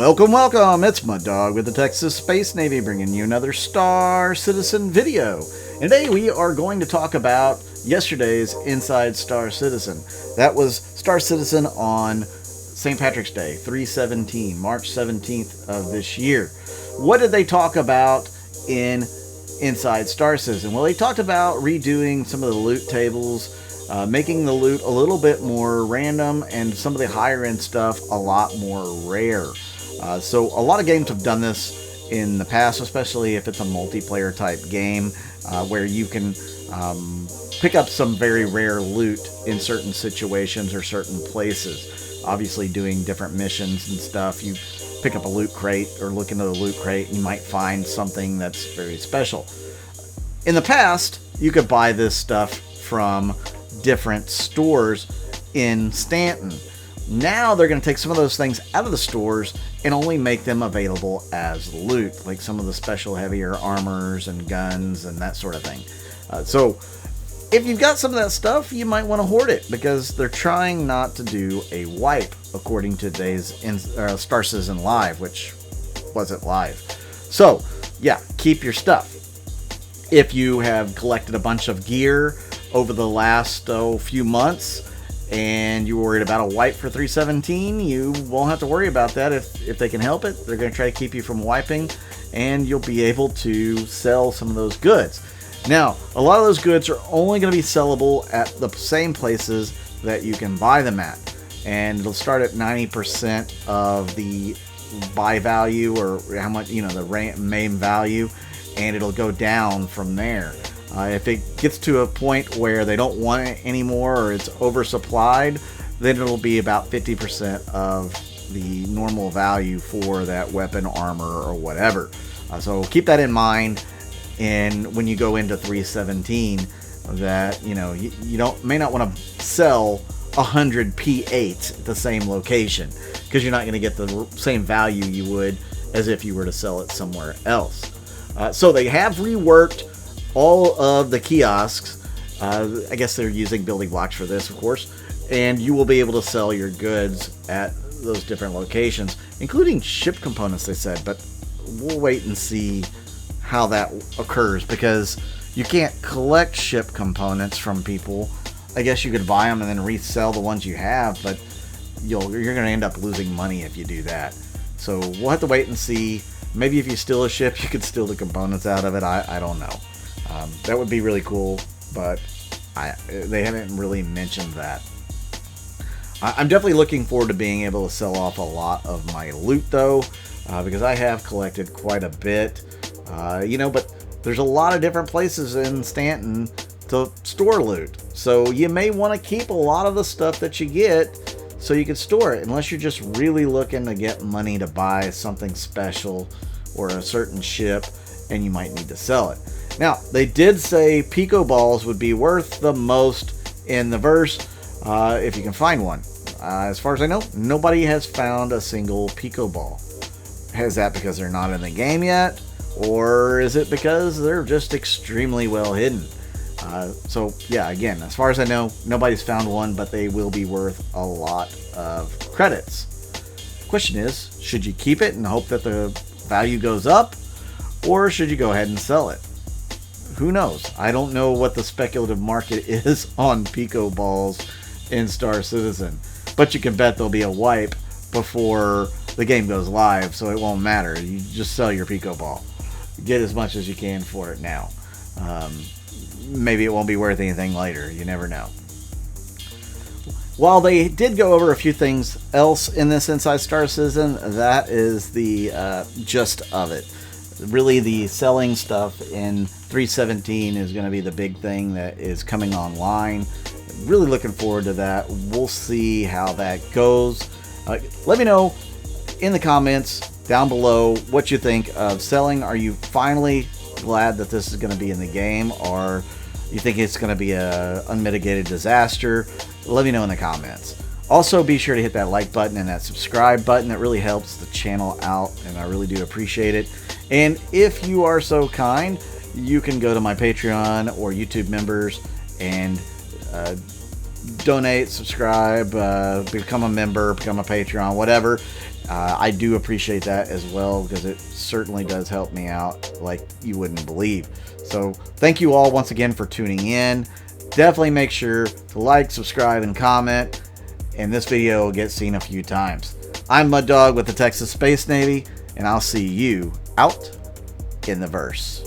Welcome, welcome! It's my dog with the Texas Space Navy bringing you another Star Citizen video. And today we are going to talk about yesterday's Inside Star Citizen. That was Star Citizen on St. Patrick's Day, 3/17, March 17th of this year. What did they talk about in Inside Star Citizen? Well, they talked about redoing some of the loot tables, making the loot a little bit more random, and some of the higher end stuff a lot more rare. So a lot of games have done this in the past, especially if it's a multiplayer type game where you can pick up some very rare loot in certain situations or certain places. Obviously doing different missions and stuff, you pick up a loot crate or look into the loot crate and you might find something that's very special. In the past, you could buy this stuff from different stores in Stanton. Now they're going to take some of those things out of the stores and only make them available as loot, like some of the special heavier armors and guns and that sort of thing. So if you've got some of that stuff, you might want to hoard it because they're trying not to do a wipe, according to today's Star Citizen Live, which wasn't live. So yeah, keep your stuff. If you have collected a bunch of gear over the last few months and you're worried about a wipe for 3/17, you won't have to worry about that if they can help it. They're going to try to keep you from wiping, and you'll be able to sell some of those goods. Now, a lot of those goods are only going to be sellable at the same places that you can buy them at, and it'll start at 90% of the buy value, or how much, the main value, and it'll go down from there. If it gets to a point where they don't want it anymore or it's oversupplied, then it'll be about 50% of the normal value for that weapon, armor, or whatever. So keep that in mind, and when you go into 3/17, that you may not want to sell 100 P8s at the same location, because you're not going to get the same value you would as if you were to sell it somewhere else. So they have reworked all of the kiosks. I guess they're using building blocks for this, of course, and you will be able to sell your goods at those different locations, including ship components, they said, but we'll wait and see how that occurs, because you can't collect ship components from people. I guess you could buy them and then resell the ones you have, but you're going to end up losing money if you do that. So we'll have to wait and see. Maybe if you steal a ship, you could steal the components out of it. I don't know. That would be really cool, but they haven't really mentioned that. I'm definitely looking forward to being able to sell off a lot of my loot, though, because I have collected quite a bit. But there's a lot of different places in Stanton to store loot. So you may want to keep a lot of the stuff that you get so you can store it, unless you're just really looking to get money to buy something special or a certain ship and you might need to sell it. Now, they did say Picoballs would be worth the most in the verse if you can find one. As far as I know, nobody has found a single Picoball. Is that because they're not in the game yet? Or is it because they're just extremely well hidden? So, yeah, again, as far as I know, nobody's found one, but they will be worth a lot of credits. Question is, should you keep it and hope that the value goes up? Or should you go ahead and sell it? Who knows? I don't know what the speculative market is on Picoballs in Star Citizen, but you can bet there'll be a wipe before the game goes live, so it won't matter. You just sell your Picoball. Get as much as you can for it now. Maybe it won't be worth anything later. You never know. While they did go over a few things else in this Inside Star Citizen, that is the gist of it. Really, the selling stuff in 3/17 is going to be the big thing that is coming online. Really looking forward to that. We'll see how that goes. Let me know in the comments down below what you think of selling. Are you finally glad that this is going to be in the game, or you think it's going to be a unmitigated disaster? Let me know in the comments. Also, be sure to hit that like button and that subscribe button. It really helps the channel out, and I really do appreciate it. And if you are so kind, you can go to my Patreon or YouTube members and donate, subscribe, become a member, become a Patreon, whatever. I do appreciate that as well, because it certainly does help me out like you wouldn't believe. So thank you all once again for tuning in. Definitely make sure to like, subscribe, and comment, and this video will get seen a few times. I'm Mud Dog with the Texas Space Navy, and I'll see you out in the verse.